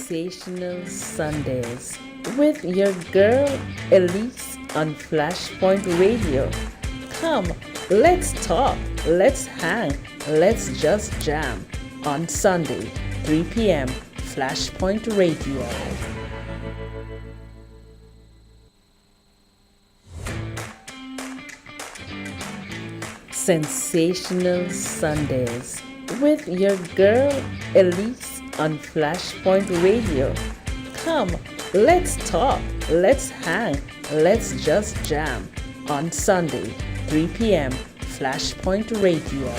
Sensational Sundays with your girl Elise on Flashpoint Radio. Come, let's talk, let's hang, let's just jam on Sunday, 3 p.m. Flashpoint Radio. Sensational Sundays with your girl Elise on Flashpoint Radio. Come, let's talk, let's hang, let's just jam on Sunday, 3 p.m. Flashpoint Radio.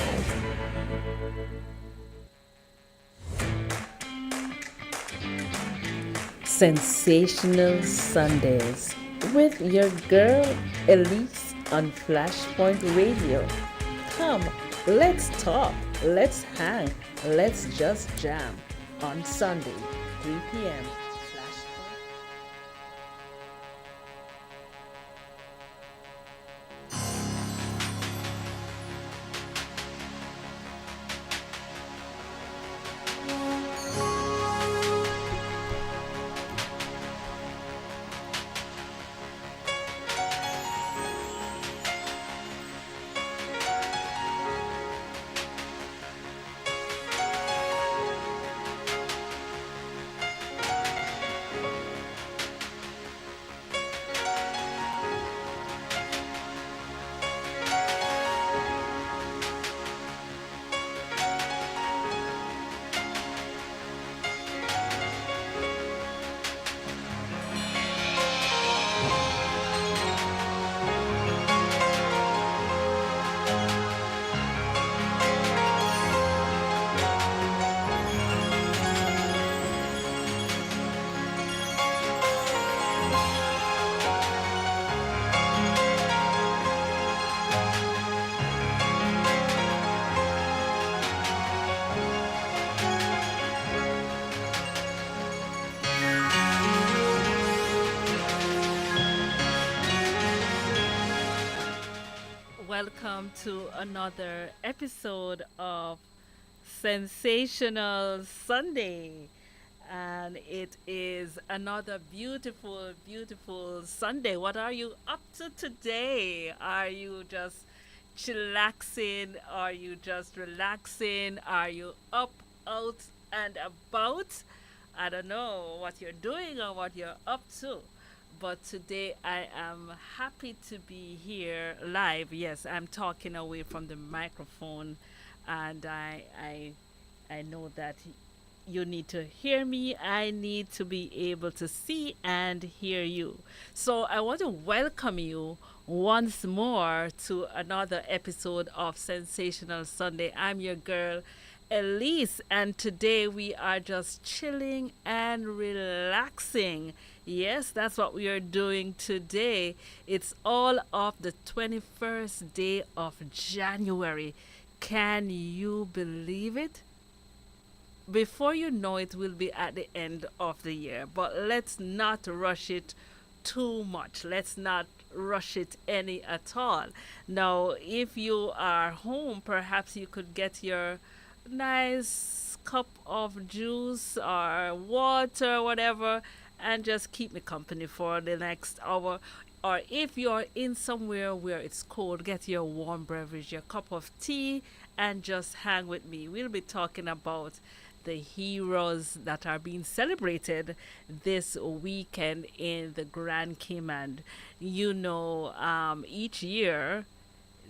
Sensational Sundays with your girl Elise on Flashpoint Radio. Come, let's talk, let's hang, let's just jam on Sunday, 3 p.m. Flashpoint. Welcome to another episode of Sensational Sunday. And it is another beautiful, beautiful Sunday. What are you up to today? Are you just chillaxing? Are you just relaxing? Are you up, out, and about? I don't know what you're doing or what you're up to. But today I am happy to be here live. Yes, I'm talking away from the microphone, and I know that you need to hear me. I need to be able to see and hear you. So I want to welcome you once more to another episode of Sensational Sunday. I'm your girl Elise, and today we are just chilling and relaxing. Yes, that's what we are doing today. It's all of the 21st day of January. Can you believe it? Before you know it, we'll be at the end of the year. But let's not rush it too much. Let's not rush it any at all. Now, if you are home, perhaps you could get your nice cup of juice or water, whatever, and just keep me company for the next hour. Or if you're in somewhere where it's cold, get your warm beverage, your cup of tea, and just hang with me. We'll be talking about the heroes that are being celebrated this weekend in the Grand Cayman. Each year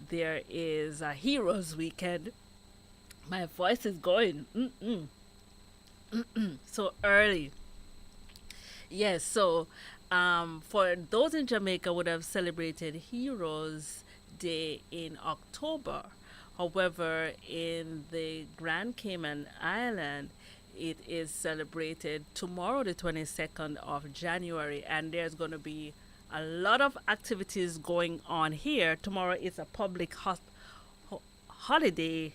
there is a Heroes Weekend. My voice is going so early. Yes, so for those in Jamaica would have celebrated Heroes Day in October. However, in the Grand Cayman Island, it is celebrated tomorrow, the 22nd of January, and there's going to be a lot of activities going on here. Tomorrow is a public holiday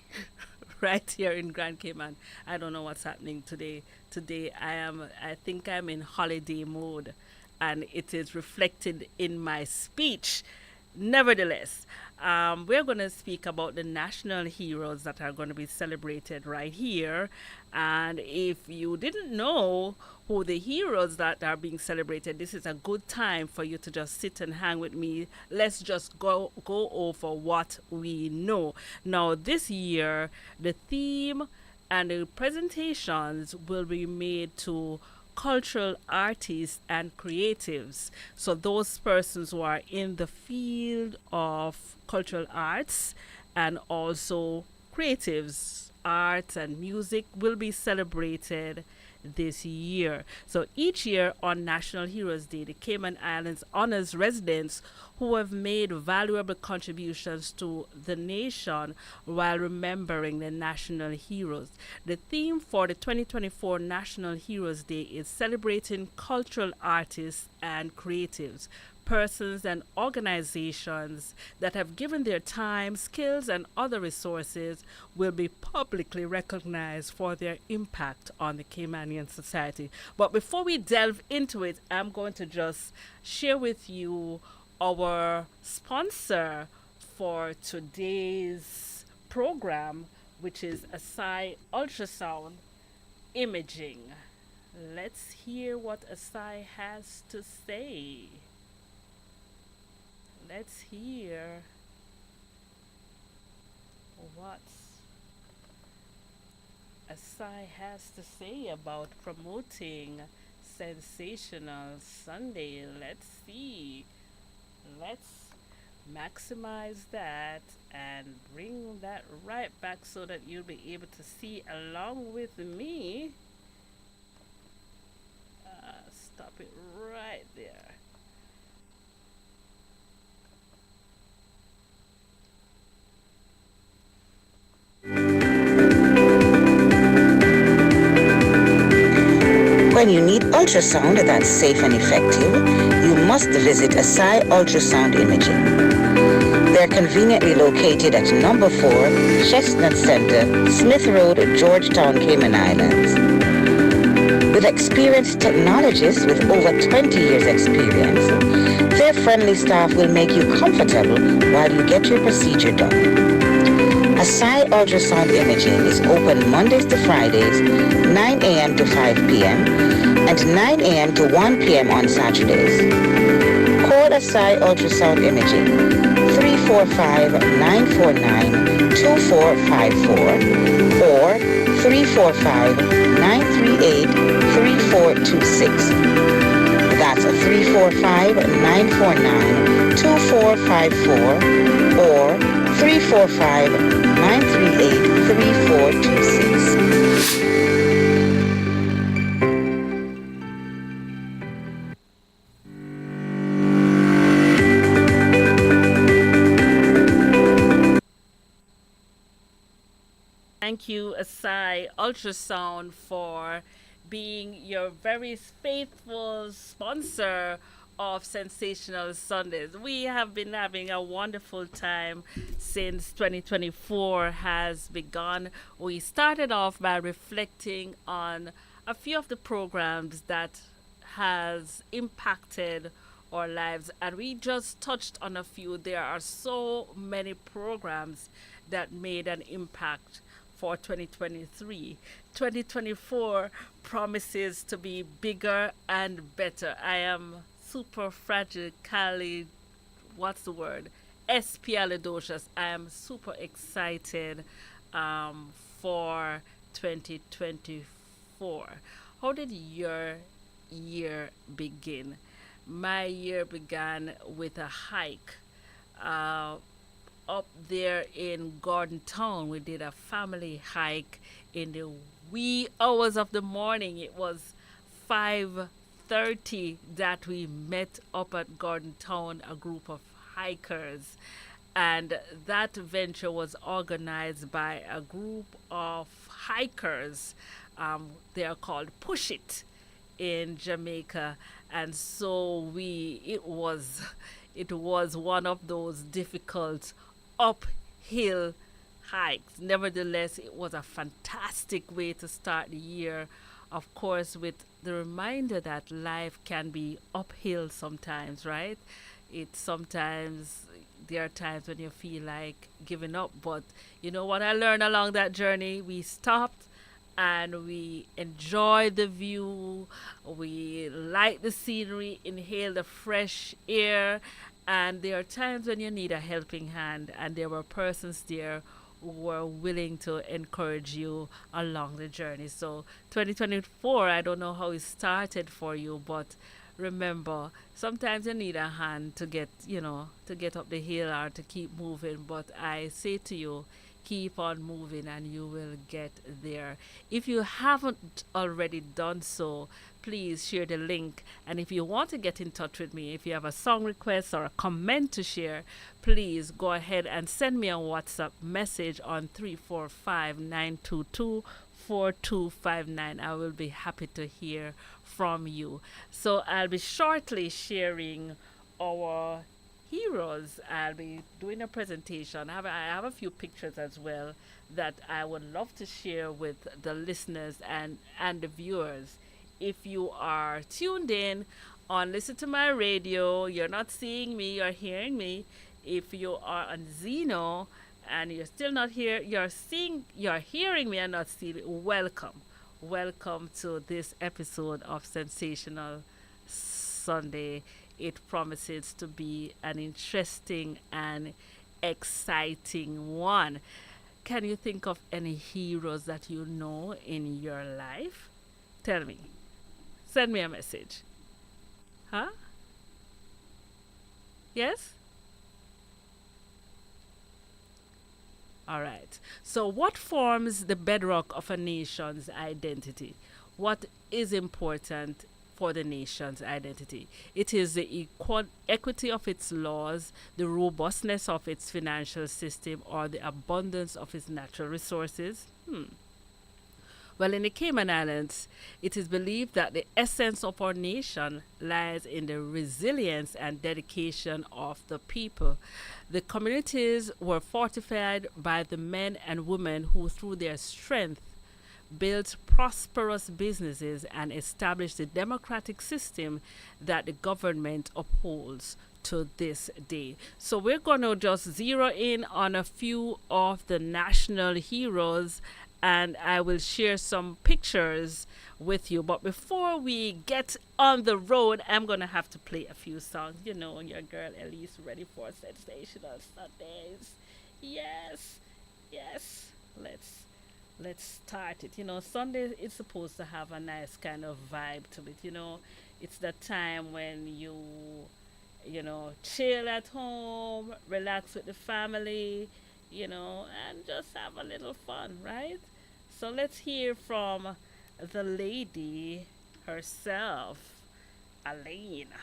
right here in Grand Cayman. I don't know what's happening today. Today I think I'm in holiday mode, and it is reflected in my speech. Nevertheless, we're going to speak about the national heroes that are going to be celebrated right here. And if you didn't know who the heroes that are being celebrated, this is a good time for you to just sit and hang with me. Let's just go over what we know. Now, this year, the theme and the presentations will be made to cultural artists and creatives. So, those persons who are in the field of cultural arts and also creatives, art and music will be celebrated this year. So each year on National Heroes Day, the Cayman Islands honors residents who have made valuable contributions to the nation while remembering the national heroes. The theme for the 2024 National Heroes Day is celebrating cultural artists and creatives, persons and organizations that have given their time, skills, and other resources will be publicly recognized for their impact on the Caymanian society. But before we delve into it, I'm going to just share with you our sponsor for today's program, which is Asai Ultrasound Imaging. Let's hear what Asai has to say. Let's hear what Asai has to say about promoting Sensational Sunday. Let's see. Let's maximize that and bring that right back so that you'll be able to see along with me. Stop it right there. When you need ultrasound that's safe and effective, you must visit Asai Ultrasound Imaging. They're conveniently located at number 4, Chestnut Center, Smith Road, Georgetown, Cayman Islands. With experienced technologists with over 20 years experience, their friendly staff will make you comfortable while you get your procedure done. Asai Ultrasound Imaging is open Mondays to Fridays, 9 a.m. to 5 p.m. and 9 a.m. to 1 p.m. on Saturdays. Call Asai Ultrasound Imaging 345-949-2454 or 345-938-3426. That's 345-949-2454 or 345-938-3426. Thank you, Asai Ultrasound, for being your very faithful sponsor of Sensational Sundays. We have been having a wonderful time since 2024 has begun. We started off by reflecting on a few of the programs that has impacted our lives, and we just touched on a few. There are so many programs that made an impact for 2023. 2024 promises to be bigger and better. I am super fragile, Cali, what's the word? Espialidocious. I am super excited for 2024. How did your year begin? My year began with a hike. Uh, Up there in Gordon Town, we did a family hike in the wee hours of the morning. It was 5:30 that we met up at Gordon Town, a group of hikers. And that venture was organized by a group of hikers. They are called Push It in Jamaica. And so it was one of those difficult uphill hikes. Nevertheless, it was a fantastic way to start the year. Of course, with the reminder that life can be uphill sometimes, right? It sometimes there are times when you feel like giving up. But you know what I learned along that journey? We stopped and we enjoy the view, we like the scenery, inhale the fresh air, and there are times when you need a helping hand, and there were persons there who were willing to encourage you along the journey. So 2024, I don't know how it started for you, but remember, sometimes you need a hand to get, to get up the hill or to keep moving. But I say to you, keep on moving and you will get there. If you haven't already done so, please share the link. And if you want to get in touch with me, if you have a song request or a comment to share, please go ahead and send me a WhatsApp message on 345-922-4259. I will be happy to hear from you. So I'll be shortly sharing our heroes. I'll be doing a presentation. I have a few pictures as well that I would love to share with the listeners and the viewers. If you are tuned in on Listen to My Radio, you're not seeing me, you're hearing me. If you are on Zeno and you're still not here, you're hearing me and not seeing me, welcome. Welcome to this episode of Sensational Sunday. It promises to be an interesting and exciting one. Can you think of any heroes that you know in your life? Tell me. Send me a message. Huh? Yes? All right. So, what forms the bedrock of a nation's identity? What is important for the nation's identity? It is the equity of its laws, the robustness of its financial system, or the abundance of its natural resources? Well, in the Cayman Islands, it is believed that the essence of our nation lies in the resilience and dedication of the people. The communities were fortified by the men and women who, through their strength, built prosperous businesses and established the democratic system that the government upholds to this day. So we're going to just zero in on a few of the national heroes, and I will share some pictures with you. But before we get on the road, I'm going to have to play a few songs. You know, your girl Elise ready for Sensational Sundays. Yes, yes. Let's start it. You know, Sunday is supposed to have a nice kind of vibe to it. You know, it's the time when you chill at home, relax with the family, and just have a little fun, right? So let's hear from the lady herself, Elaine.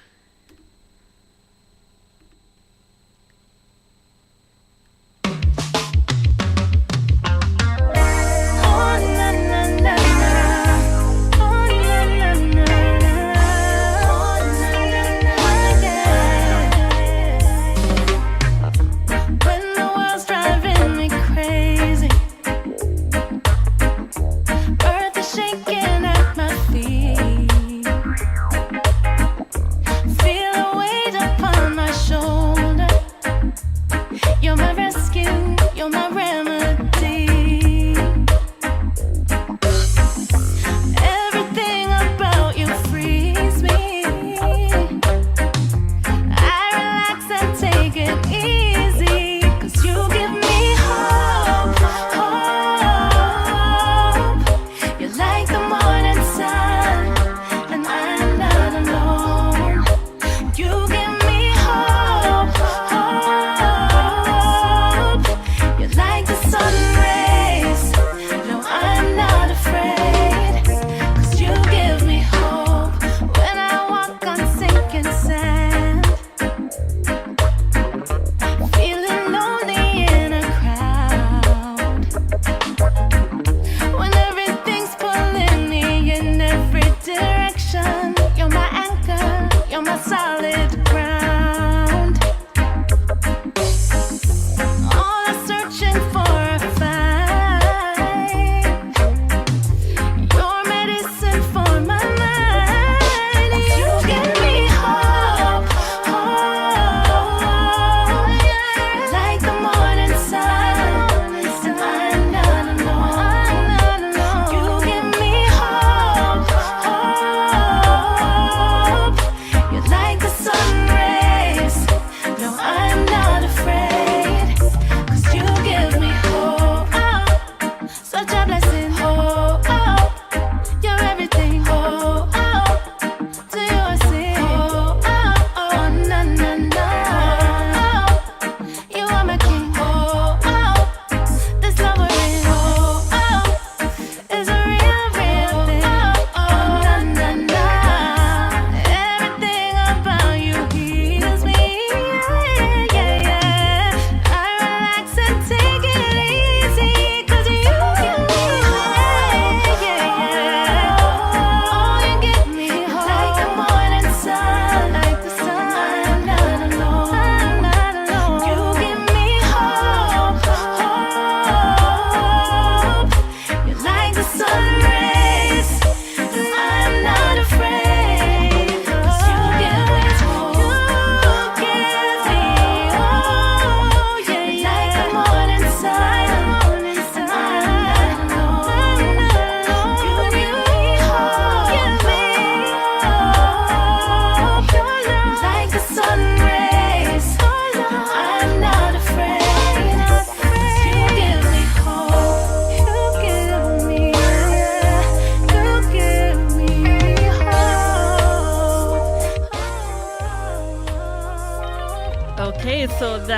Like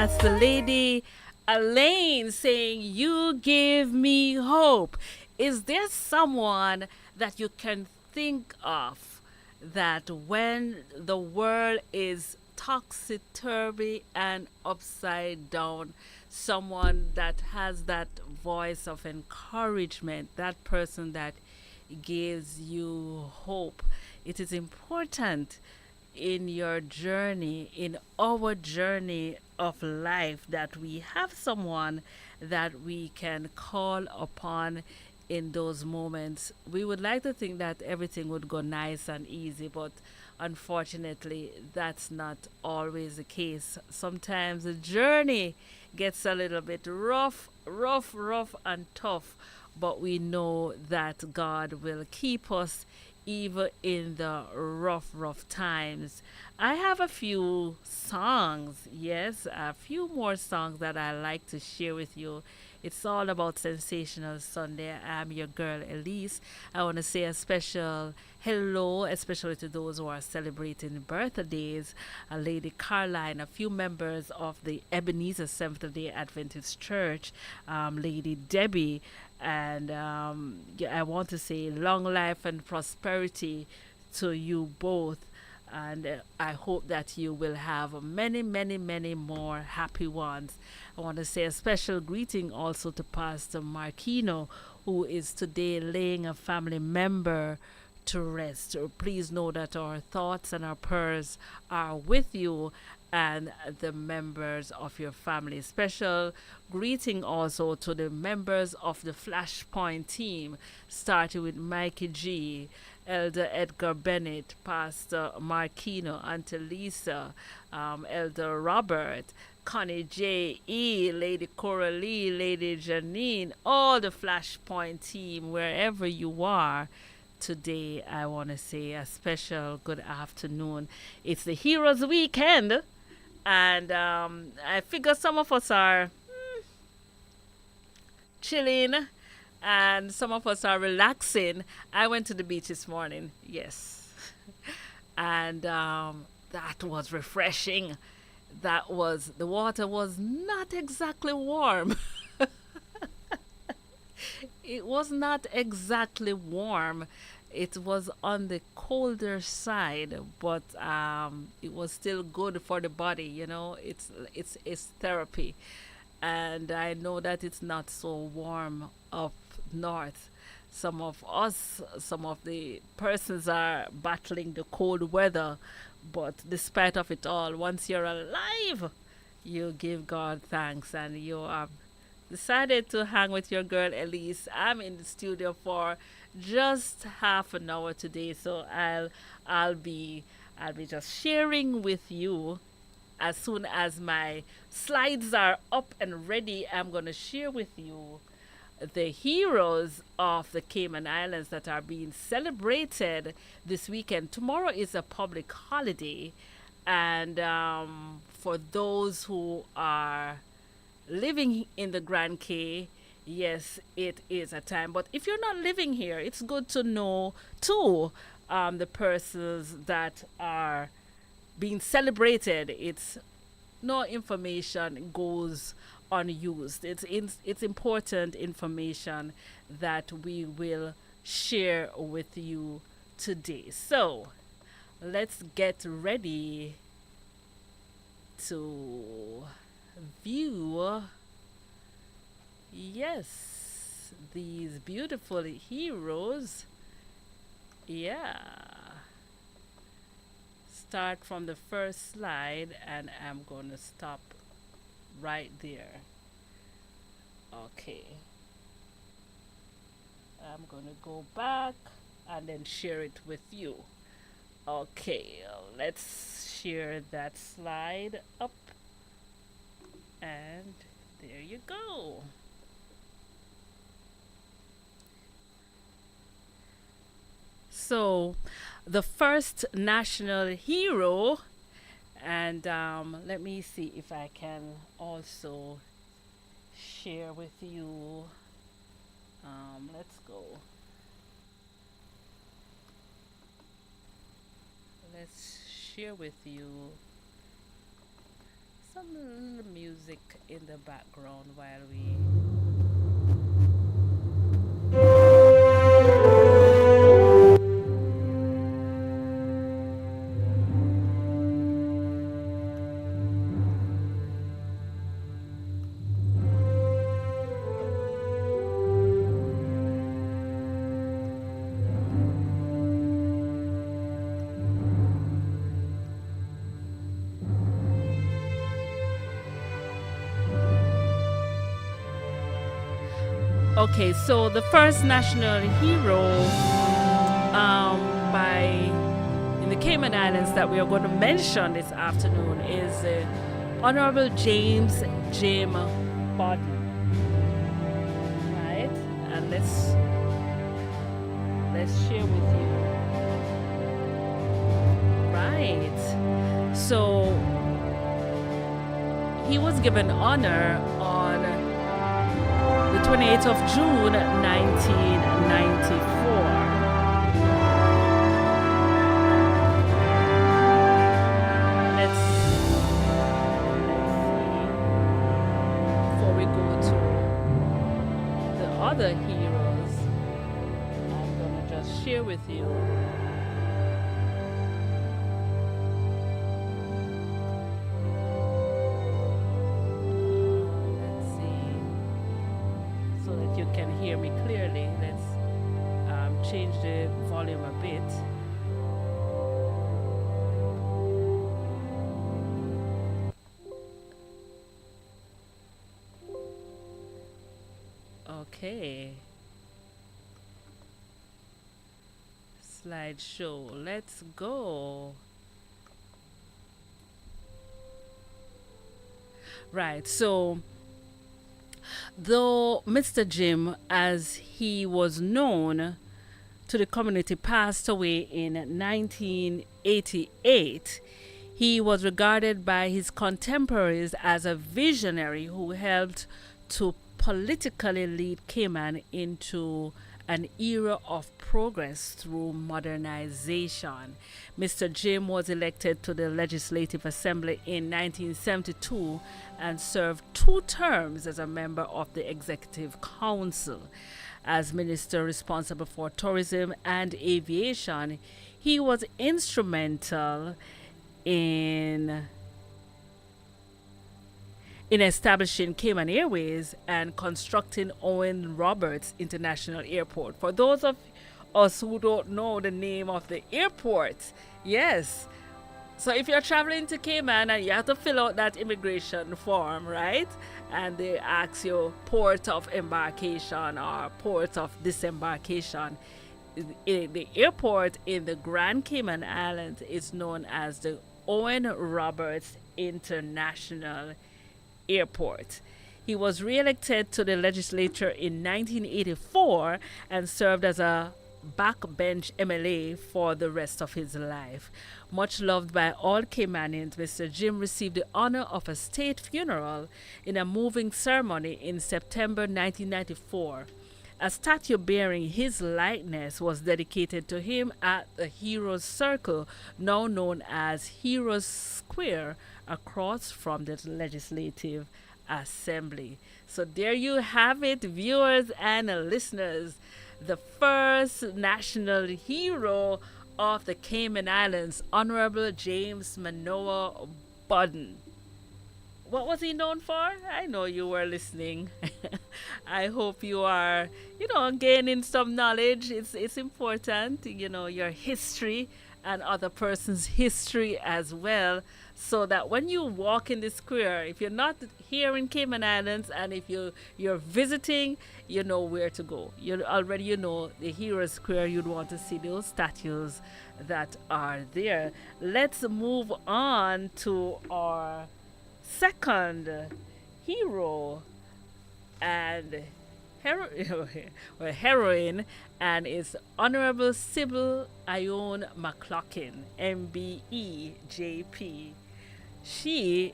That's the lady Elaine saying, "You give me hope." Is there someone that you can think of that when the world is topsy turvy and upside down, someone that has that voice of encouragement, that person that gives you hope? It is important in your journey, in our journey of life, that we have someone that we can call upon in those moments. We would like to think that everything would go nice and easy, but unfortunately, that's not always the case. Sometimes the journey gets a little bit rough, and tough, but we know that God will keep us even in the rough times. I have a few songs, yes, a few more songs that I like to share with you. It's all about Sensational Sunday. I'm your girl Elise. I want to say a special hello, especially to those who are celebrating birthdays. Lady Caroline, a few members of the Ebenezer Seventh Day Adventist Church, Lady Debbie, and yeah, I want to say long life and prosperity to you both. And I hope that you will have many more happy ones. I want to say a special greeting also to Pastor Marquino, who is today laying a family member to rest. Please know that our thoughts and our prayers are with you and the members of your family. Special greeting also to the members of the Flashpoint team, starting with Mikey G, Elder Edgar Bennett, Pastor Marquino, Auntie Lisa, Elder Robert, Connie J.E., Lady Coralie, Lady Janine, all the Flashpoint team, wherever you are. Today, I want to say a special good afternoon. It's the Heroes Weekend, and I figure some of us are chilling and some of us are relaxing. I went to the beach this morning, yes, and that was refreshing. The water was not exactly warm. It was not exactly warm. It was on the colder side, but it was still good for the body. It's therapy, and I know that it's not so warm up north. Some of the persons are battling the cold weather, but despite of it all, once you're alive, you give God thanks, and you are decided to hang with your girl Elise. I'm in the studio for just half an hour today, so I'll be I'll be just sharing with you as soon as my slides are up and ready. I'm going to share with you the heroes of the Cayman Islands that are being celebrated this weekend. Tomorrow is a public holiday, and for those who are living in the Grand Cay, yes, it is a time. But if you're not living here, it's good to know too the persons that are being celebrated. It's no information goes unused. It's important information that we will share with you today. So let's get ready to view, yes, these beautiful heroes. Yeah. Start from the first slide, and I'm going to stop right there. Okay. I'm going to go back and then share it with you. Okay, let's share that slide up, and there you go. So, the first national hero, and let me see if I can also share with you. Let's go. Let's share with you some little music in the background while we. Okay, so the first national hero by in the Cayman Islands that we are going to mention this afternoon is Honorable James Jim Bodden. Right? And let's share with you. Right. So he was given honor on the 28th of June 1994. Let's see. Before we go to the other heroes, I'm going to just share with you. Let's see. So that you can hear me clearly, let's change the volume a bit. Okay. Slideshow. Let's go. Right. So, though Mr. Jim, as he was known to the community, passed away in 1988, he was regarded by his contemporaries as a visionary who helped to politically lead Cayman into an era of progress through modernization. Mr. Jim was elected to the Legislative Assembly in 1972 and served 2 terms as a member of the Executive Council. As minister responsible for tourism and aviation, he was instrumental in establishing Cayman Airways and constructing Owen Roberts International Airport. For those of us who don't know the name of the airport, yes. So if you're traveling to Cayman and you have to fill out that immigration form, right? And they ask you port of embarkation or port of disembarkation. The airport in the Grand Cayman Islands is known as the Owen Roberts International Airport. He was re-elected to the legislature in 1984 and served as a backbench MLA for the rest of his life. Much loved by all Caymanians, Mr. Jim received the honor of a state funeral in a moving ceremony in September 1994. A statue bearing his likeness was dedicated to him at the Heroes Circle, now known as Heroes Square, across from the Legislative Assembly. So there you have it, viewers and listeners. The first national hero of the Cayman Islands, Honorable James Manoa Bodden. What was he known for? I know you were listening. I hope you are, gaining some knowledge. It's important, your history and other person's history as well, so that when you walk in the square, if you're not here in Cayman Islands and if you're visiting, you know where to go. You already know the Hero Square. You'd want to see those statues that are there. Let's move on to our second hero and heroine, and is Honorable Sybil Ione McLaughlin, MBE JP. She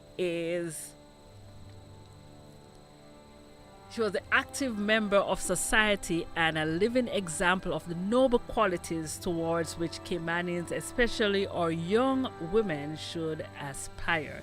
was an active member of society and a living example of the noble qualities towards which Caymanians, especially our young women, should aspire.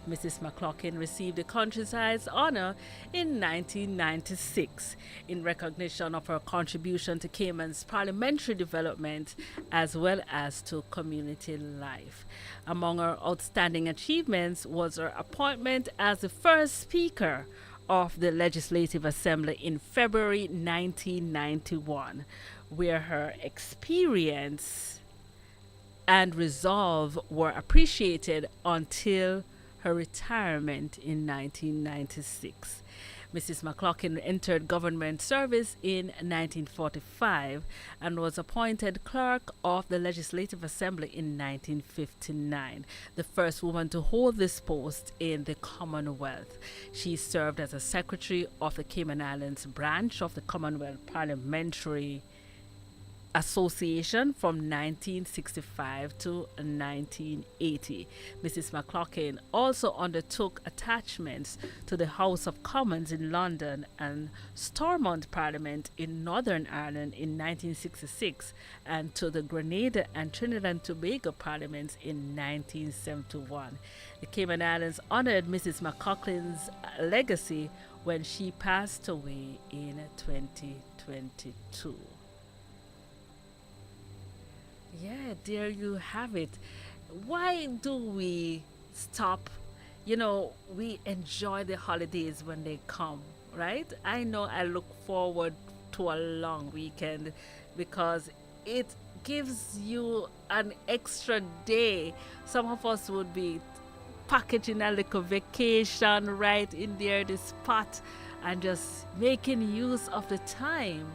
Mrs. McLaughlin received the countryside's honor in 1996 in recognition of her contribution to Cayman's parliamentary development as well as to community life. Among her outstanding achievements was her appointment as the first Speaker of the Legislative Assembly in February 1991, where her experience and resolve were appreciated until her retirement in 1996. Mrs. McLaughlin entered government service in 1945 and was appointed Clerk of the Legislative Assembly in 1959, the first woman to hold this post in the Commonwealth. She served as a Secretary of the Cayman Islands branch of the Commonwealth Parliamentary Association from 1965 to 1980. Mrs. McLaughlin also undertook attachments to the House of Commons in London and Stormont Parliament in Northern Ireland in 1966 and to the Grenada and Trinidad and Tobago Parliaments in 1971. The Cayman Islands honored Mrs. McLaughlin's legacy when she passed away in 2022. Yeah, there you have it. Why do we stop? We enjoy the holidays when they come, right? I know I look forward to a long weekend because it gives you an extra day. Some of us would be packaging a little vacation right in there, the spot, and just making use of the time.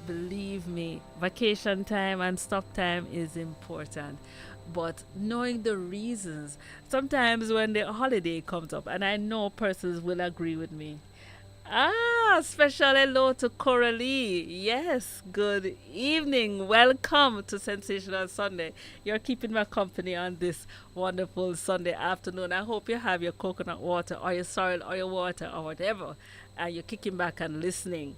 Believe me, vacation time and stop time is important. But knowing the reasons, sometimes when the holiday comes up, and I know persons will agree with me. Special hello to Coralie. Yes, good evening. Welcome to Sensational Sunday. You're keeping my company on this wonderful Sunday afternoon. I hope you have your coconut water or your sorrel or your water or whatever, and you're kicking back and listening,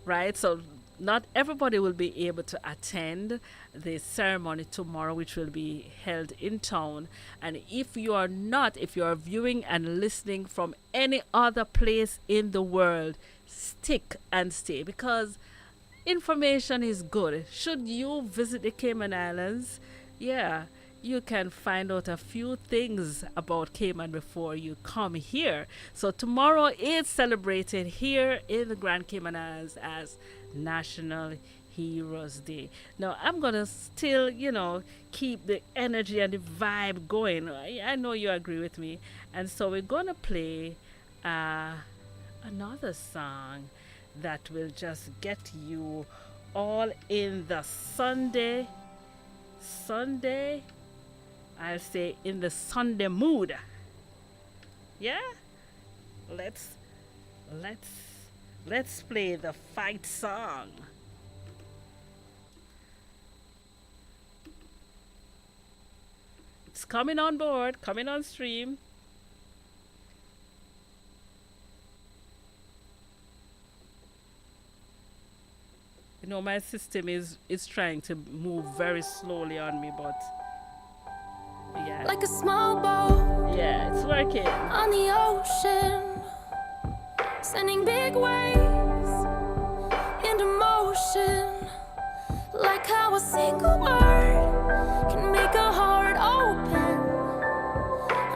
right? So not everybody will be able to attend the ceremony tomorrow, which will be held in town. And if you are viewing and listening from any other place in the world, stick and stay because information is good. Should you visit the Cayman Islands, you can find out a few things about Cayman before you come here. So tomorrow is celebrated here in the Grand Cayman Islands as National Heroes Day. Now I'm gonna still, keep the energy and the vibe going. I know you agree with me, and so we're gonna play another song that will just get you all in the Sunday. I'll say in the Sunday mood. Yeah, let's play the fight song. It's coming on board, coming on stream. My system is trying to move very slowly on me, but yeah. Like a small boat. Yeah, it's working. On the ocean, sending big waves into motion. Like how a single word can make a heart open.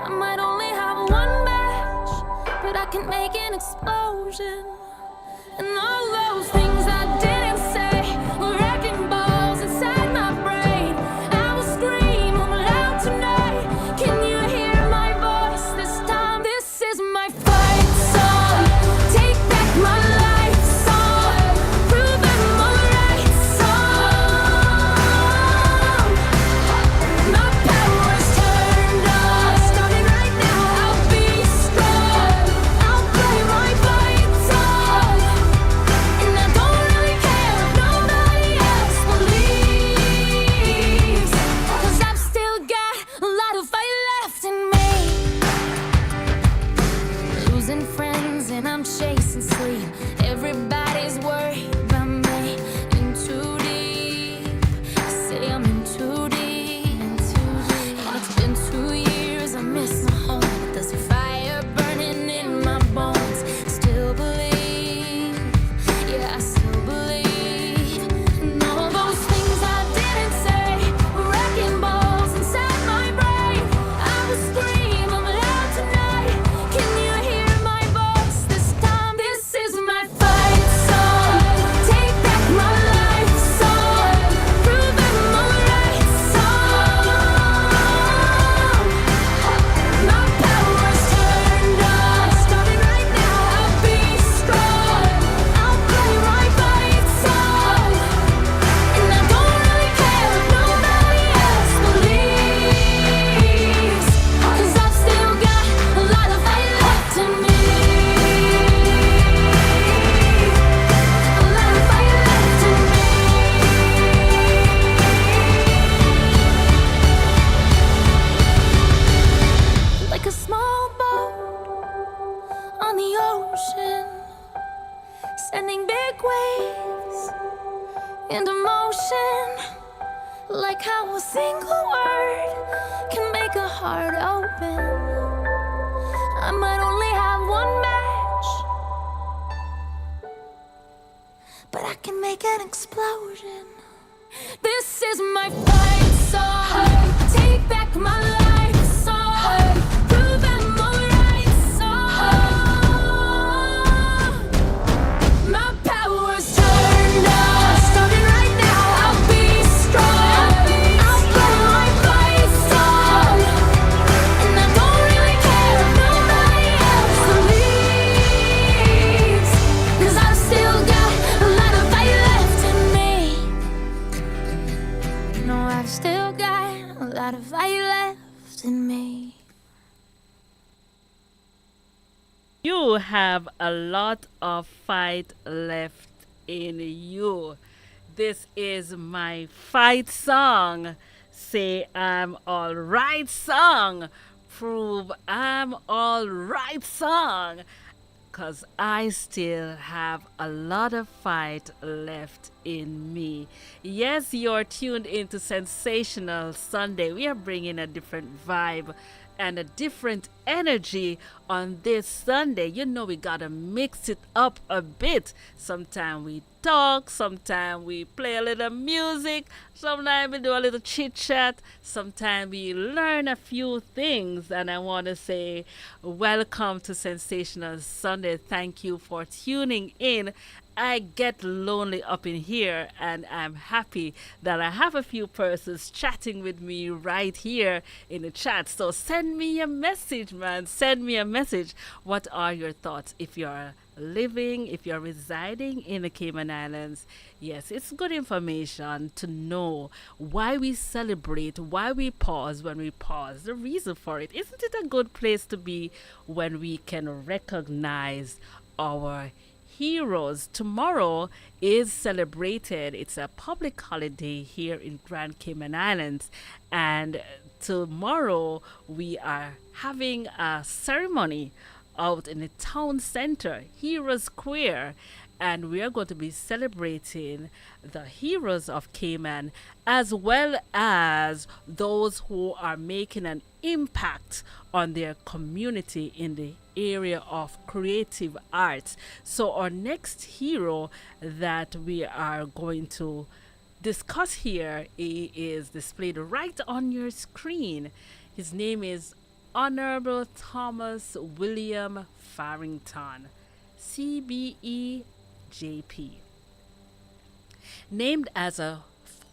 I might only have one match, but I can make an explosion. And all those things I didn't say were wrecking balls inside my brain. I will scream loud tonight. Can you hear my voice this time? This is my fight song. Take back my life song. Prove I'm alright song. My power's turned on. Starting right now, I'll be strong. I'll play my fight song. And I don't sending big waves into motion. Like how a single word can make a heart open. I might only have one match, but I can make an explosion. This is my fight song. Take back my life song. Prove I'm alright song. My power's turned on. Starting right now, I'll be strong. I'll play my fight song. And I don't really care if nobody else believes. 'Cause I've still got a lot of fight left in me. No, I've still got a lot of fight left in me. You have a lot of fight left in you. This is my fight song. Say I'm alright song. Prove I'm alright song. 'Cause I still have a lot of fight left in me. Yes, you're tuned into Sensational Sunday. We are bringing a different vibe and a different energy on this Sunday. You know, we gotta mix it up a bit. Sometimes we talk, sometimes we play a little music, sometimes we do a little chit chat, sometimes we learn a few things. And I want to say, welcome to Sensational Sunday. Thank you for tuning in. I get lonely up in here, and I'm happy that I have a few persons chatting with me right here in the chat. So send me a message, man. Send me a message. What are your thoughts? If you're living, if you're residing in the Cayman Islands, yes, it's good information to know why we celebrate, why we pause when we pause, the reason for it. Isn't it a good place to be when we can recognize our heroes? Tomorrow is celebrated. It's a public holiday here in Grand Cayman Islands, and tomorrow we are having a ceremony out in the town center, Heroes Square, and we are going to be celebrating the heroes of Cayman as well as those who are making an impact on their community in the area of creative arts. So our next hero that we are going to discuss here is displayed right on your screen. His name is Honorable Thomas William Farrington, CBE JP. Named as a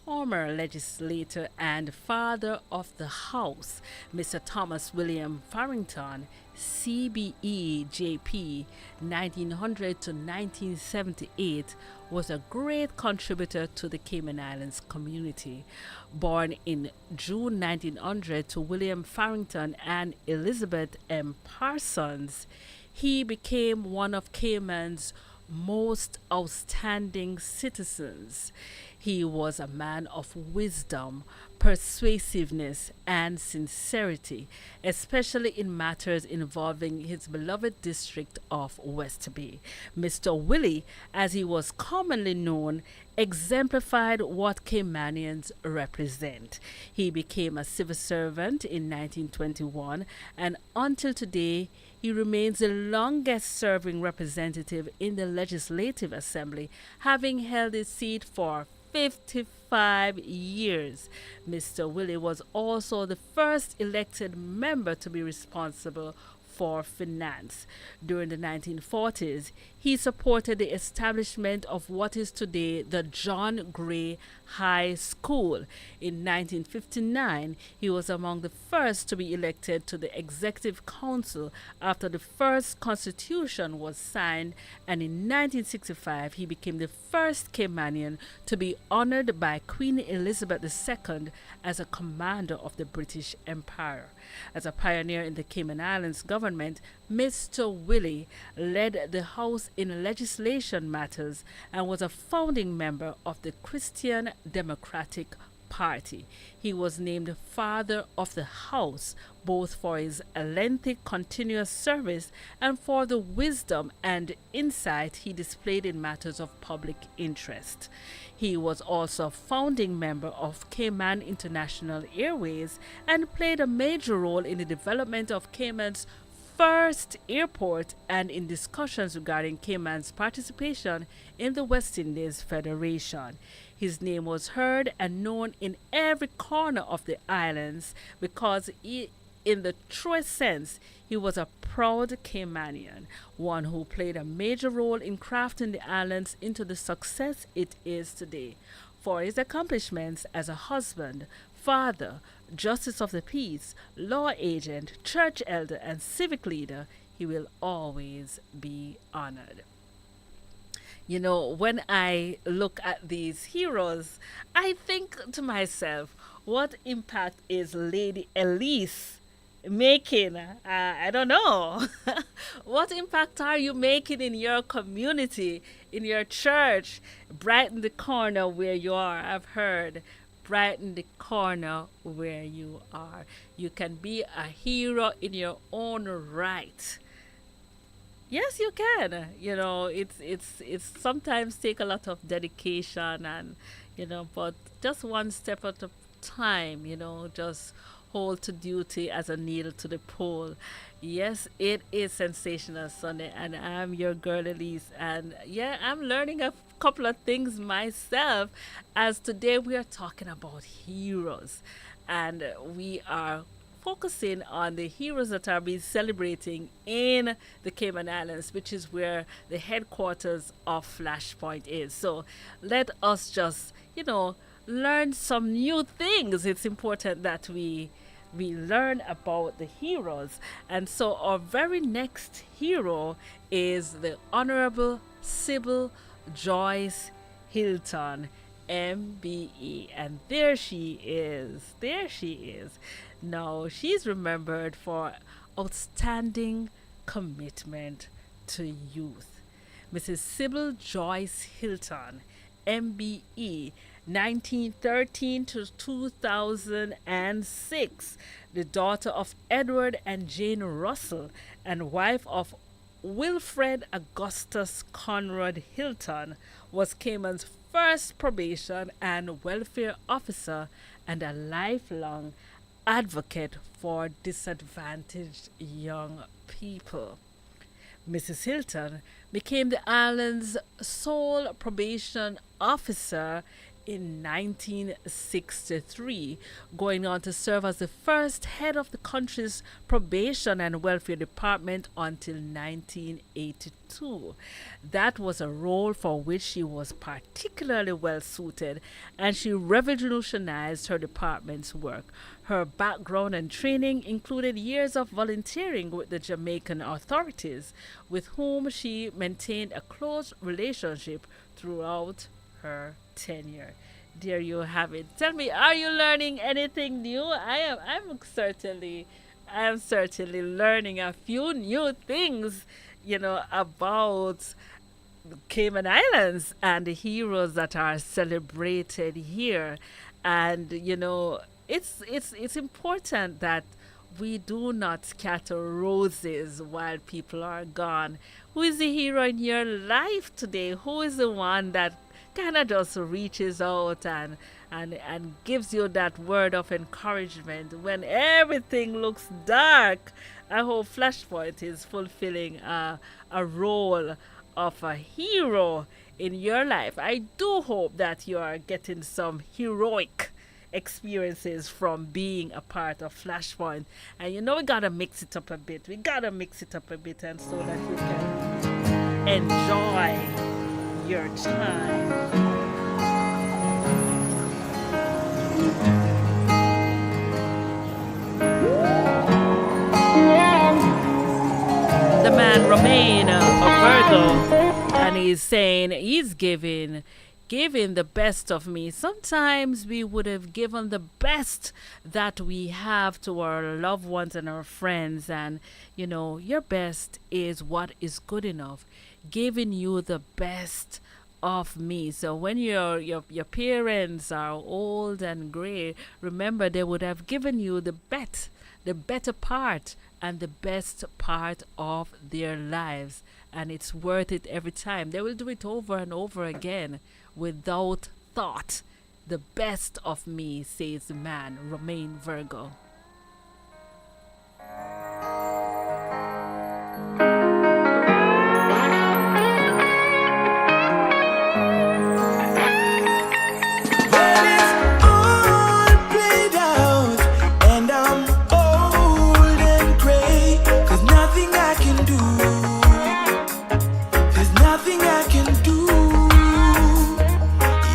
former legislator and father of the House, Mr. Thomas William Farrington, CBE JP, 1900 to 1978, was a great contributor to the Cayman Islands community. Born in June 1900 to William Farrington and Elizabeth M. Parsons, he became one of Cayman's most outstanding citizens. He was a man of wisdom, persuasiveness, and sincerity, especially in matters involving his beloved district of West Bay. Mr. Willie, as he was commonly known, exemplified what Caymanians represent. He became a civil servant in 1921, and until today, he remains the longest serving representative in the Legislative Assembly, having held his seat for 55 years. Mr. Willie was also the first elected member to be responsible for finance. During the 1940s, he supported the establishment of what is today the John Gray High School. In 1959, he was among the first to be elected to the Executive Council after the first Constitution was signed, and in 1965, he became the first Caymanian to be honored by Queen Elizabeth II as a commander of the British Empire. As a pioneer in the Cayman Islands government, Mr. Willie led the House in legislation matters and was a founding member of the Christian Democratic party. He was named Father of the House, both for his lengthy continuous service and for the wisdom and insight he displayed in matters of public interest. He was also a founding member of Cayman International Airways and played a major role in the development of Cayman's first airport and in discussions regarding Cayman's participation in the West Indies Federation. His name was heard and known in every corner of the islands because in the truest sense, he was a proud Caymanian, one who played a major role in crafting the islands into the success it is today. For his accomplishments as a husband, father, justice of the peace, law agent, church elder, and civic leader, he will always be honored. You know, when I look at these heroes, I think to myself, what impact is Lady Elise making? I don't know. What impact are you making in your community, in your church? Brighten the corner where you are. I've heard brighten the corner where you are. You can be a hero in your own right. Yes, you can. You know, it's sometimes take a lot of dedication and but just one step at a time. Just hold to duty as a needle to the pole. Yes, it is Sensational Sunday, and I'm your girl Elise. And yeah, I'm learning a couple of things myself as today we are talking about heroes. And we are focusing on the heroes that are being celebrating in the Cayman Islands, which is where the headquarters of Flashpoint is. So let us just, learn some new things. It's important that we learn about the heroes. And so our very next hero is the Honorable Sybil Joyce Hilton, MBE. And there she is. There she is. Now, she's remembered for outstanding commitment to youth. Mrs. Sybil Joyce Hilton, MBE, 1913 to 2006, the daughter of Edward and Jane Russell and wife of Wilfred Augustus Conrad Hilton, was Cayman's first probation and welfare officer and a lifelong advocate for disadvantaged young people. Mrs. Hilton became the island's sole probation officer in 1963, going on to serve as the first head of the country's probation and welfare department until 1982. That was a role for which she was particularly well suited, and she revolutionized her department's work. Her background and training included years of volunteering with the Jamaican authorities, with whom she maintained a close relationship throughout her tenure. There you have it. Tell me, are you learning anything new? I am certainly learning a few new things, about Cayman Islands and the heroes that are celebrated here. And it's important that we do not scatter roses while people are gone. Who is the hero in your life today? Who is the one that kind of just reaches out and gives you that word of encouragement when everything looks dark? I hope Flashpoint is fulfilling a role of a hero in your life. I do hope that you are getting some heroic experiences from being a part of Flashpoint. And we gotta mix it up a bit. We gotta mix it up a bit, and so that you can enjoy your time. The man Romain of Virgo, and he's saying he's giving the best of me. Sometimes we would have given the best that we have to our loved ones and our friends, and your best is what is good enough. Giving you the best of me. So when your parents are old and gray, remember they would have given you the better part and the best part of their lives, and it's worth it every time. They will do it over and over again without thought. The best of me, says the man. Remain Virgo. Well, it's all played out, and I'm old and gray. There's nothing I can do. There's nothing I can do.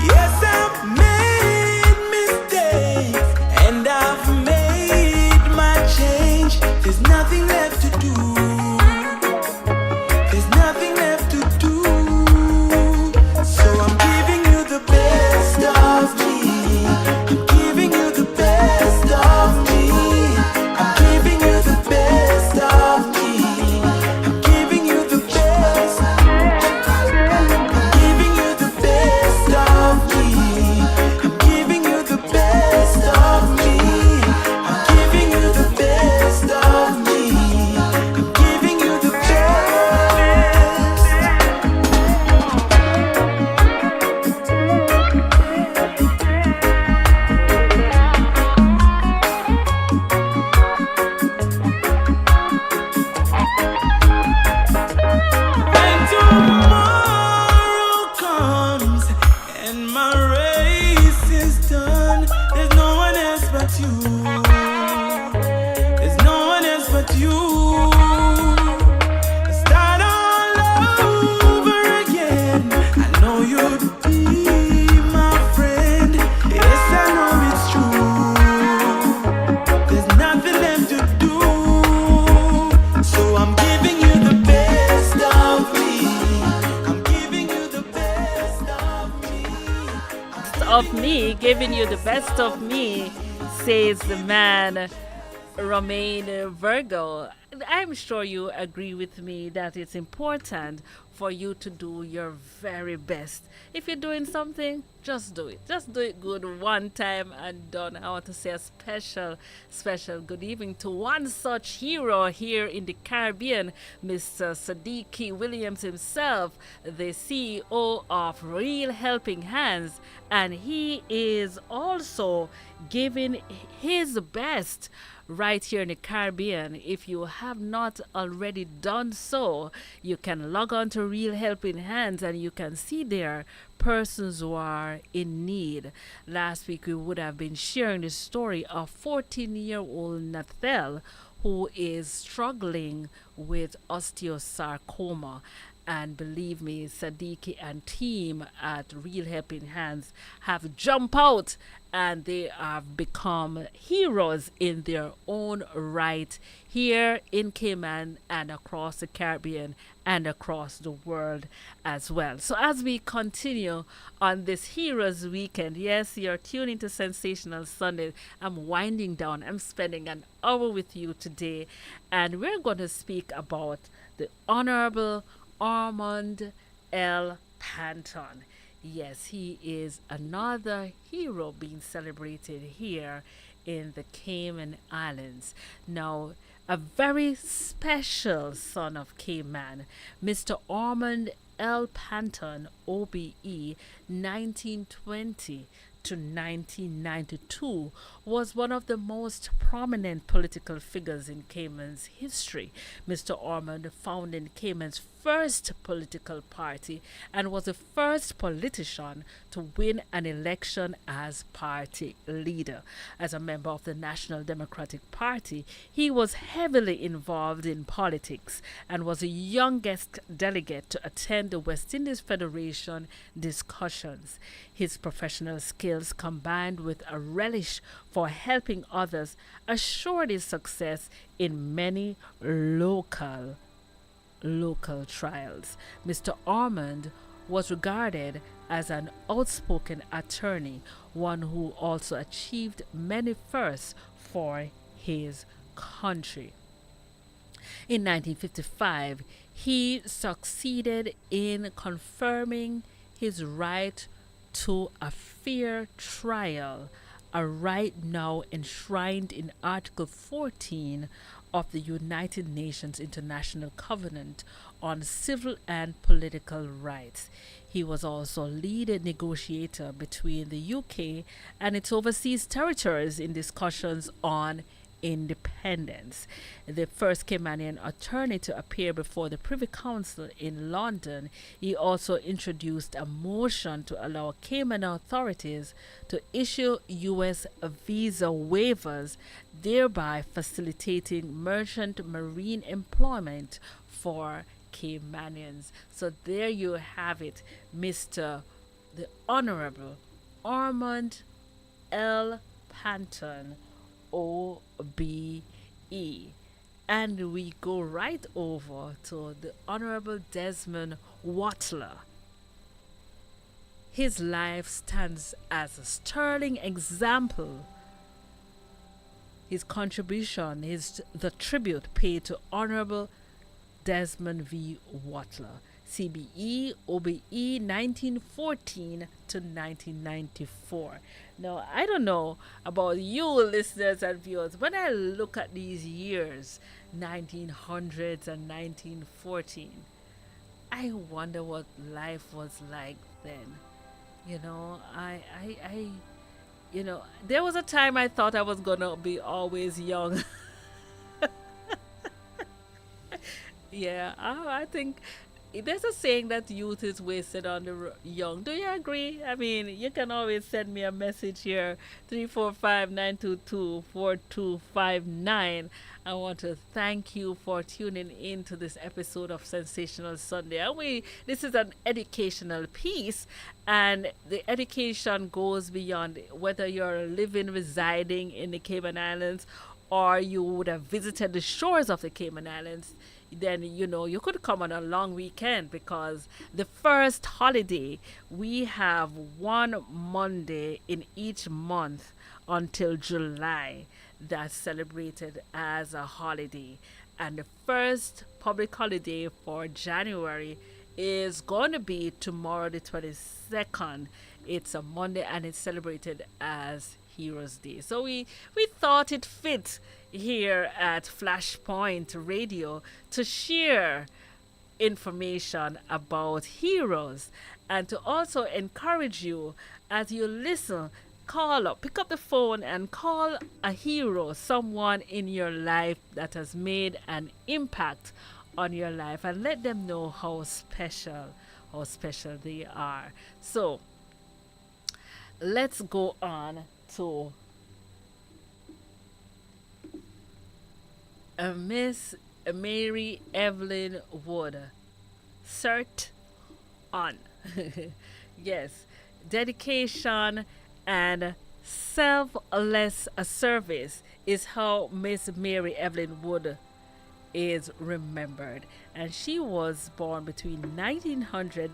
Yes, I've made mistakes, and I've made my change. There's nothing left to do. There's nothing left to do. So I'm giving you the best of me. I'm giving you the best of me. I'm giving you the best of me. I'm giving you the best. I'm giving you the best of me. I'm giving you the best of me. I'm giving you the best of me. I'm giving you the best. When tomorrow comes and my race is done, there's no one else but you. There's no one else but you. Start all over again. I know you'd be my friend. Yes, I know it's true. There's nothing left to do. So I'm giving you the best of me. I'm giving you the best of me. Of me, giving you the best of me, says the man. Romain Virgo. I'm sure you agree with me that it's important for you to do your very best. If you're doing something, just do it. Just do it good one time and done. I want to say a special good evening to one such hero here in the Caribbean, Mr. Sadiki Williams himself, the CEO of Real Helping Hands, and he is also giving his best right here in the Caribbean. If you have not already done so, you can log on to Real Helping Hands and you can see there persons who are in need. Last week we would have been sharing the story of 14-year-old Nathel who is struggling with osteosarcoma. And believe me, Sadiki and team at Real Helping Hands have jumped out and they have become heroes in their own right here in Cayman and across the Caribbean and across the world as well. So as we continue on this Heroes Weekend, yes, you're tuning to Sensational Sunday. I'm winding down. I'm spending an hour with you today, and we're going to speak about the Honorable Armand L. Panton. Yes, he is another hero being celebrated here in the Cayman Islands. Now, a very special son of Cayman, Mr. Armand L. Panton, OBE, 1920 to 1992, was one of the most prominent political figures in Cayman's history. Mr. Ormond founded Cayman's first political party and was the first politician to win an election as party leader. As a member of the National Democratic Party, he was heavily involved in politics and was the youngest delegate to attend the West Indies Federation discussions. His professional skills combined with a relish for helping others assured his success in many local trials. Mr. Ormond was regarded as an outspoken attorney, one who also achieved many firsts for his country. In 1955, he succeeded in confirming his right to a fair trial, a right now enshrined in Article 14 of the United Nations International Covenant on Civil and Political Rights. He was also lead negotiator between the UK and its overseas territories in discussions on independence. The first Caymanian attorney to appear before the Privy Council in London, he also introduced a motion to allow Cayman authorities to issue U.S. visa waivers, thereby facilitating merchant marine employment for Caymanians. So there you have it, Mr. the Honorable Ormond L. Panton, OBE. And we go right over to the Honorable Desmond Watler. His life stands as a sterling example. His contribution is the tribute paid to Honorable Desmond V. Watler, CBE, OBE 1914 to 1994. Now, I don't know about you listeners and viewers, when I look at these years, 1900s and 1914, I wonder what life was like then. You know, there was a time I thought I was gonna be always young. Yeah, I think there's a saying that youth is wasted on the young. Do you agree? I mean, you can always send me a message here, 345-922-4259. I want to thank you for tuning in to this episode of Sensational Sunday. This is an educational piece, and the education goes beyond whether you're living, residing in the Cayman Islands, or you would have visited the shores of the Cayman Islands. Then you could come on a long weekend, because the first holiday, we have one Monday in each month until July that's celebrated as a holiday, and the first public holiday for January is going to be tomorrow, the 22nd. It's a Monday, and it's celebrated as Heroes Day. So we thought it fit here at Flashpoint Radio to share information about heroes, and to also encourage you, as you listen, pick up the phone and call a hero, someone in your life that has made an impact on your life, and let them know how special they are. So let's go on to Miss Mary Evelyn Wood. Cert on. Yes, dedication and selfless service is how Miss Mary Evelyn Wood is remembered. And she was born lived between 1900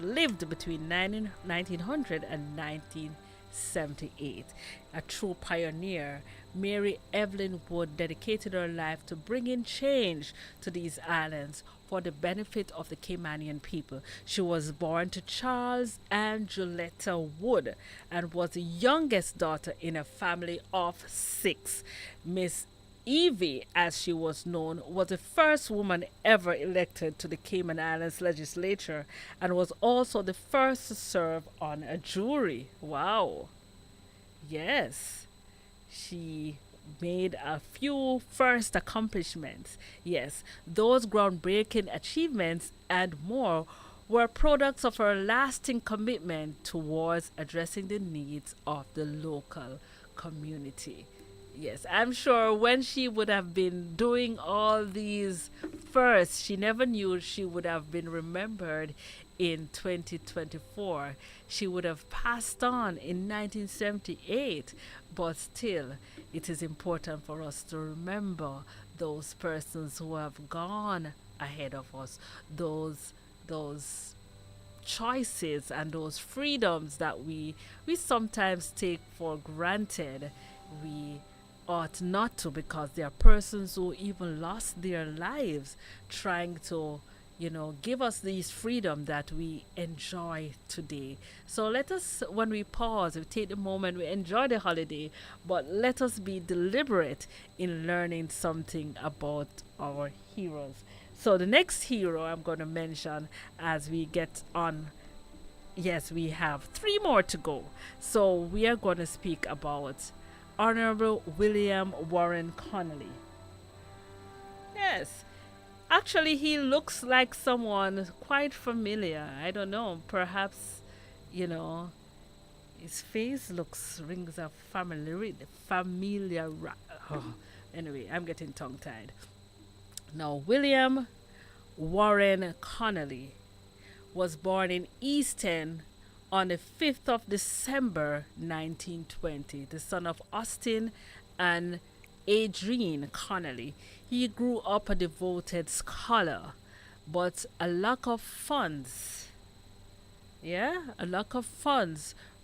and 1978. A true pioneer, Mary Evelyn Wood dedicated her life to bringing change to these islands for the benefit of the Caymanian people. She was born to Charles and Julietta Wood and was the youngest daughter in a family of 6. Miss Evie, as she was known, was the first woman ever elected to the Cayman Islands legislature, and was also the first to serve on a jury. Wow. Yes. She made a few first accomplishments. Yes, those groundbreaking achievements and more were products of her lasting commitment towards addressing the needs of the local community. Yes, I'm sure when she would have been doing all these first, she never knew she would have been remembered in 2024. She would have passed on in 1978, but still, it is important for us to remember those persons who have gone ahead of us, those choices and those freedoms that we sometimes take for granted. We ought not to, because there are persons who even lost their lives trying to give us these freedom that we enjoy today. So let us, when we pause, we take the moment, we enjoy the holiday, but let us be deliberate in learning something about our heroes. So the next hero I'm going to mention as we get on, yes, we have three more to go. So we are going to speak about Honorable William Warren Connolly. Yes, actually, he looks like someone quite familiar. I don't know. Perhaps, you know, his face looks rings a familiar. Oh, anyway, I'm getting tongue tied. Now, William Warren Connolly was born in Easton on the 5th of December 1920, the son of Austin and Adrienne Connolly. He grew up a devoted scholar, but a lack of funds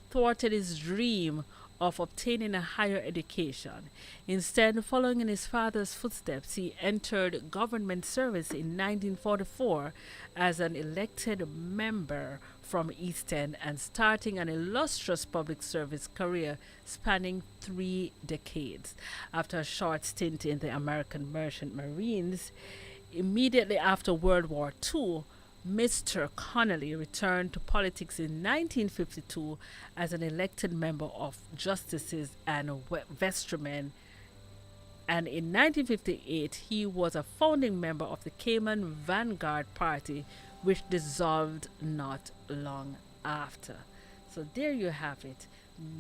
thwarted his dream of obtaining a higher education. Instead, following in his father's footsteps, he entered government service in 1944 as an elected member from Easton and starting an illustrious public service career spanning 3 decades. After a short stint in the American Merchant Marines, immediately after World War II, Mr. Connolly returned to politics in 1952 as an elected member of Justices and Vestrymen, and in 1958 he was a founding member of the Cayman Vanguard Party, which dissolved not long after. So there you have it,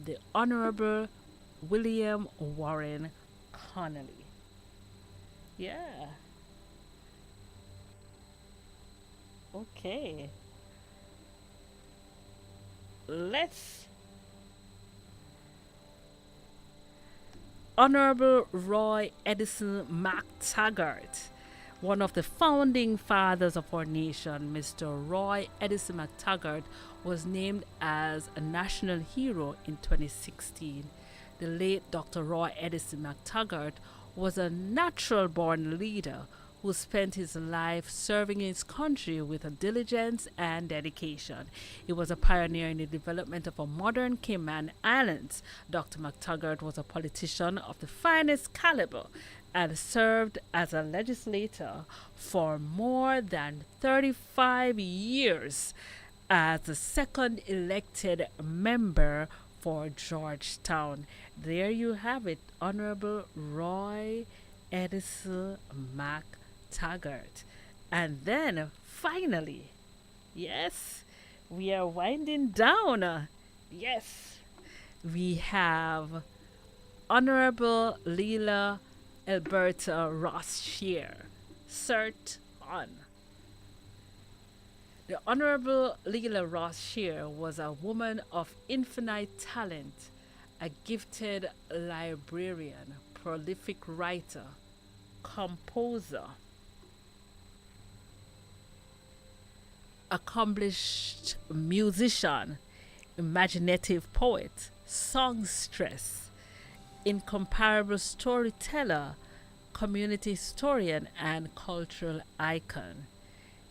the Honorable William Warren Connolly. Yeah. Okay. Let's. Honorable Roy Edison McTaggart, one of the founding fathers of our nation, Mr. Roy Edison McTaggart, was named as a national hero in 2016. The late Dr. Roy Edison McTaggart was a natural born leader who spent his life serving his country with a diligence and dedication. He was a pioneer in the development of a modern Cayman Islands. Dr. McTaggart was a politician of the finest caliber and served as a legislator for more than 35 years as the second elected member for Georgetown. There you have it, Honorable Roy Edison McTaggart. And then finally, yes, we are winding down. Yes, we have Honorable Leela Alberta Ross Shear, Cert On. The Honorable Leela Ross Shear was a woman of infinite talent, a gifted librarian, prolific writer, composer, accomplished musician, imaginative poet, songstress, incomparable storyteller, community historian, and cultural icon.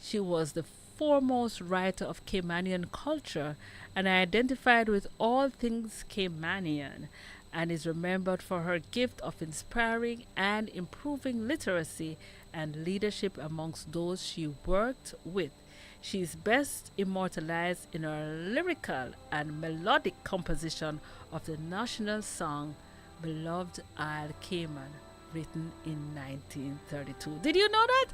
She was the foremost writer of Caymanian culture and identified with all things Caymanian, and is remembered for her gift of inspiring and improving literacy and leadership amongst those she worked with. She is best immortalized in her lyrical and melodic composition of the national song Beloved Isle Cayman, written in 1932. Did you know that?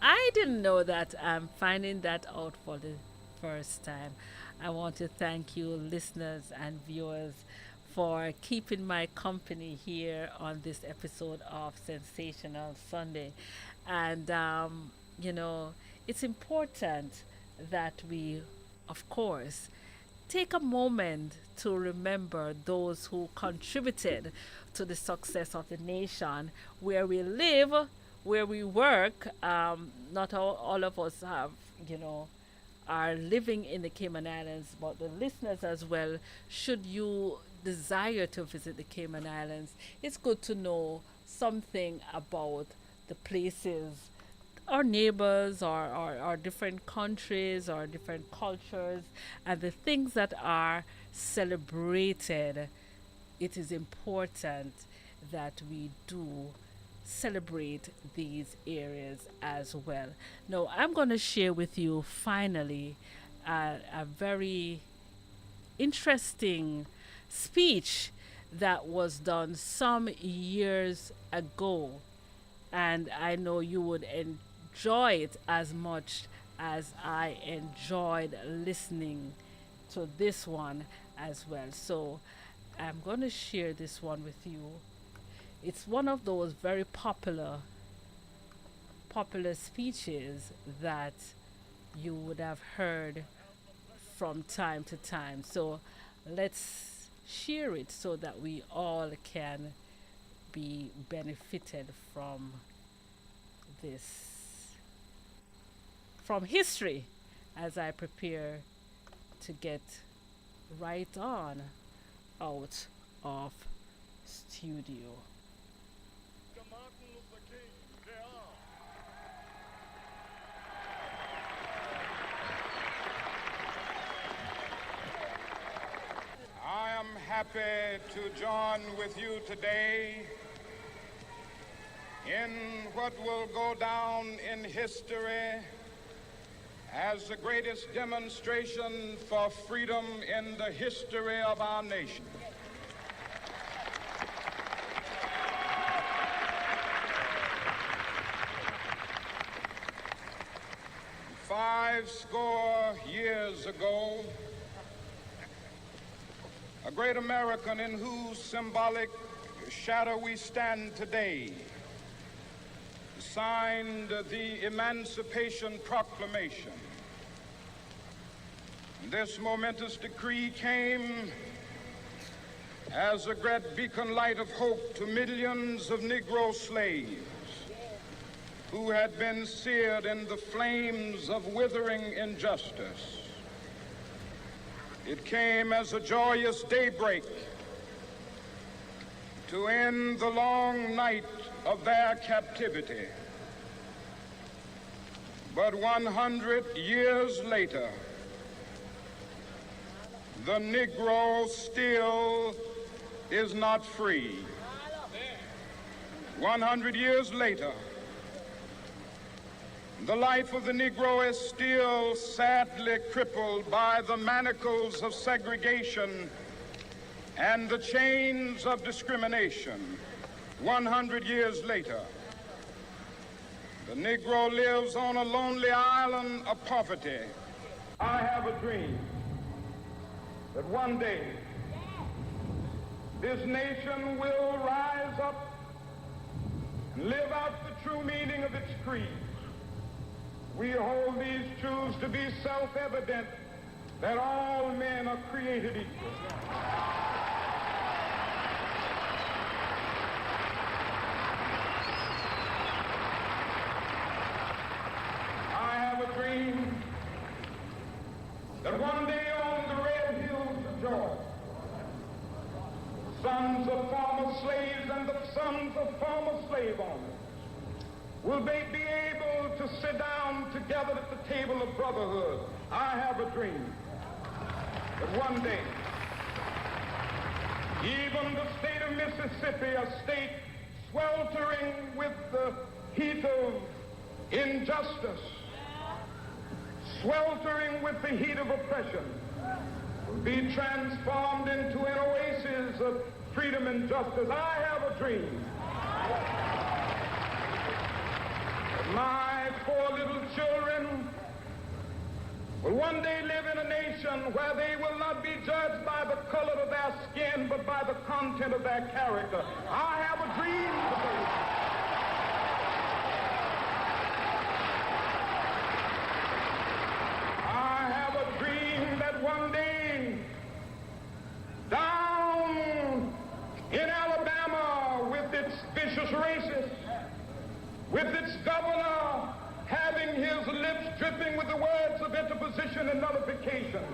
I didn't know that. I'm finding that out for the first time. I want to thank you, listeners and viewers, for keeping my company here on this episode of Sensational Sunday. And, it's important that we, of course, take a moment to remember those who contributed to the success of the nation, where we live, where we work. Not all of us have, are living in the Cayman Islands, but the listeners as well, should you desire to visit the Cayman Islands, it's good to know something about the places our neighbors or different countries or different cultures and the things that are celebrated, it is important that we do celebrate these areas as well. Now, I'm going to share with you finally a very interesting speech that was done some years ago, and I know you would enjoy it as much as I enjoyed listening to this one as well. So I'm going to share this one with you. It's one of those very popular speeches that you would have heard from time to time. So let's share it so that we all can be benefited from this, from history, as I prepare to get right on out of studio. I am happy to join with you today in what will go down in history as the greatest demonstration for freedom in the history of our nation. Five score years ago, a great American in whose symbolic shadow we stand today signed the Emancipation Proclamation. This momentous decree came as a great beacon light of hope to millions of Negro slaves who had been seared in the flames of withering injustice. It came as a joyous daybreak to end the long night of their captivity. But 100 years later, the Negro still is not free. 100 years later, the life of the Negro is still sadly crippled by the manacles of segregation and the chains of discrimination. 100 years later, the Negro lives on a lonely island of poverty. I have a dream that one day this nation will rise up and live out the true meaning of its creed. We hold these truths to be self-evident, that all men are created equal. I have a dream that one day on the red hills of Georgia, sons of former slaves and the sons of former slave owners will they be able to sit down together at the table of brotherhood. I have a dream that one day, even the state of Mississippi, a state sweltering with the heat of injustice, sweltering with the heat of oppression, will be transformed into an oasis of freedom and justice. I have a dream. My poor little children will one day live in a nation where they will not be judged by the color of their skin, but by the content of their character. I have a dream today. I have a dream that one day, down in Alabama, with its vicious racists, with its governor having his lips dripping with the words of interposition and nullification.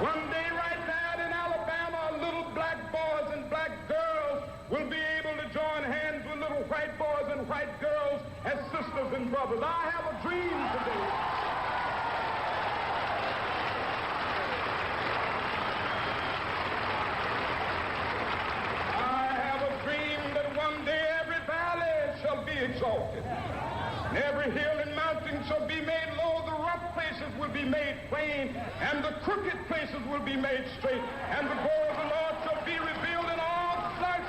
One day right now in Alabama, little black boys and black girls will be able to join hands with little white boys and white girls as sisters and brothers. brothers. I have a dream today. I have a dream that one day every valley shall be exalted, and every hill and mountain shall be made low. The rough places will be made plain, and the crooked places will be made straight, and the glory of the Lord shall be revealed, and all flesh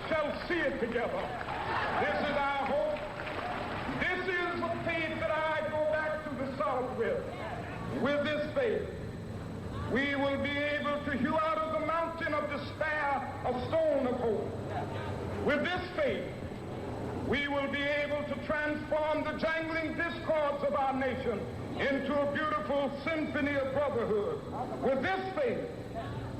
shall see it together. This is our hope. This is the faith that I go back to the South with. With this faith, we will be able to hew out of the mountain of despair a stone of hope. With this faith, we will be able to transform the jangling discords of our nation into a beautiful symphony of brotherhood. With this faith,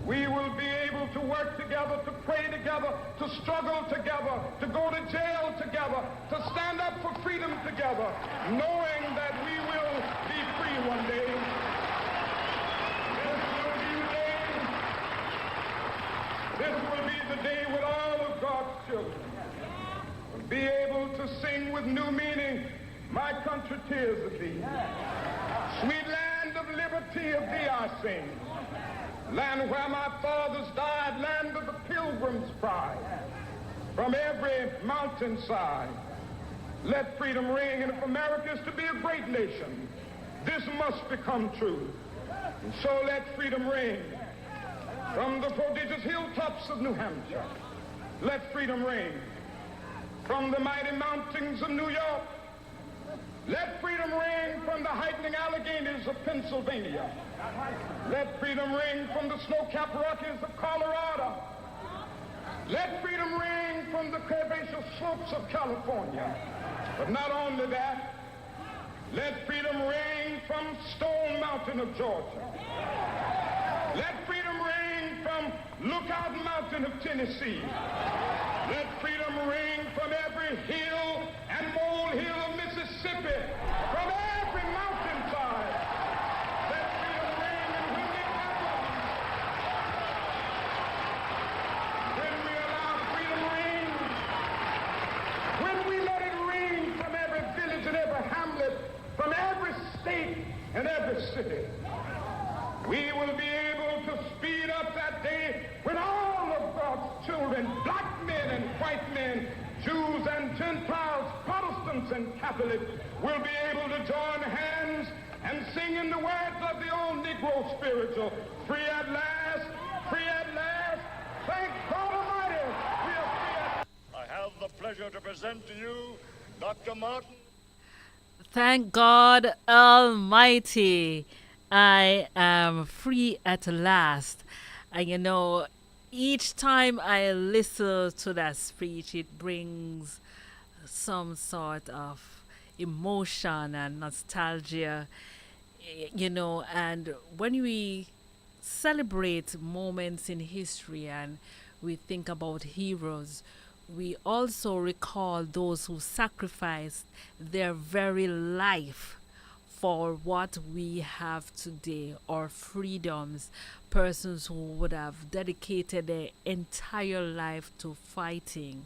we will be able to work together, to pray together, to struggle together, to go to jail together, to stand up for freedom together, knowing that we will be free one day. This will be the day when all of God's children will be able to sing with new meaning, my country, tears of thee. Sweet land of liberty, of thee I sing. Land where my fathers died, land of the pilgrim's pride. From every mountainside, let freedom ring. And if America is to be a great nation, this must become true. And so let freedom ring. From the prodigious hilltops of New Hampshire, let freedom ring. From the mighty mountains of New York, let freedom ring. From the heightening Alleghenies of Pennsylvania, let freedom ring. From the snow-capped Rockies of Colorado, let freedom ring. From the curvaceous slopes of California. But not only that, let freedom ring from Stone Mountain of Georgia. Let freedom ring from Lookout Mountain of Tennessee. Let freedom ring from every hill and molehill of Mississippi, from every mountainside. Let freedom ring, and when it happens, when we allow freedom ring, when we let it ring from every village and every hamlet, from every state and every city, we will be able to speed up that day when all of God's children, black men and white men, Jews and Gentiles, Protestants and Catholics, will be able to join hands and sing in the words of the old Negro spiritual, free at last, free at last, thank God Almighty, we are free at last. I have the pleasure to present to you Dr. Martin. Thank God Almighty, I am free at last. And you know, each time I listen to that speech, it brings some sort of emotion and nostalgia, you know. And when we celebrate moments in history and we think about heroes, we also recall those who sacrificed their very life for what we have today, our freedoms, persons who would have dedicated their entire life to fighting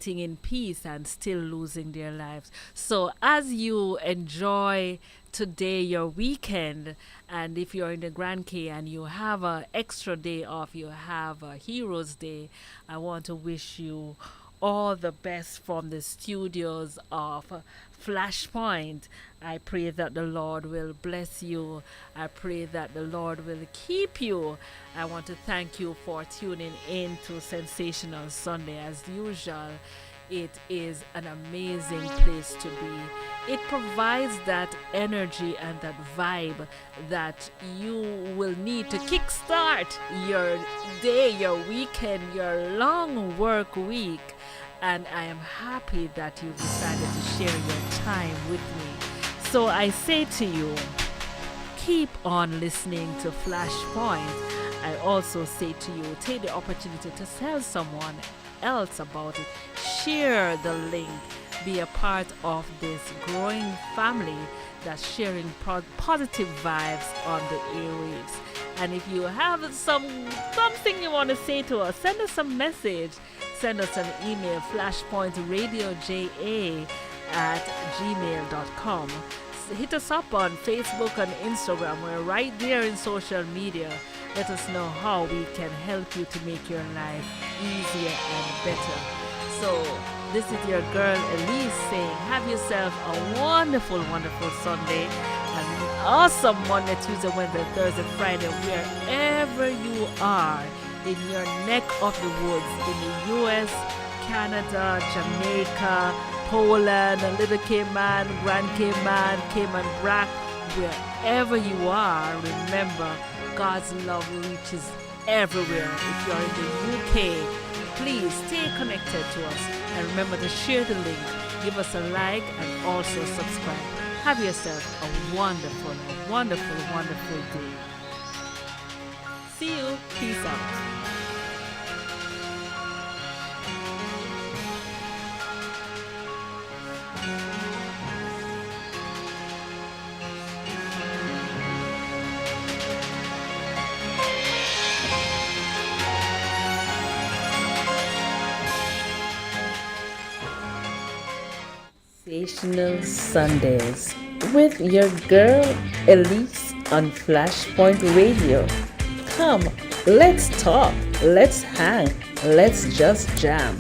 in peace and still losing their lives. So as you enjoy today your weekend, and if you're in the Grand K and you have an extra day off, you have a Heroes Day, I want to wish you all the best from the studios of Flashpoint. I pray that the Lord will bless you. I pray that the Lord will keep you. I want to thank you for tuning in to Sensational Sunday. As usual, it is an amazing place to be. It provides that energy and that vibe that you will need to kickstart your day, your weekend, your long work week. And I am happy that you decided to share your time with me. So I say to you, keep on listening to Flashpoint. I also say to you, take the opportunity to tell someone else about it. Share the link. Be a part of this growing family that's sharing positive vibes on the airwaves. And if you have something you want to say to us, send us a message. Send us an email, flashpointradioja at gmail.com. Hit us up on Facebook and Instagram. We're right there in social media. Let us know how we can help you to make your life easier and better. So, this is your girl Elise saying, have yourself a wonderful, wonderful Sunday, an awesome Monday, Tuesday, Wednesday, Thursday, Friday, wherever you are in your neck of the woods, in the US, Canada, Jamaica, Poland, Little Cayman, Grand Cayman, Cayman Brac, wherever you are, remember God's love reaches everywhere. If you're in the UK, please stay connected to us and remember to share the link, give us a like, and also subscribe. Have yourself a wonderful, wonderful, wonderful day. See you. Peace out. Sensational Sundays with your girl Elise on Flashpoint Radio. Come, let's talk, let's hang, let's just jam.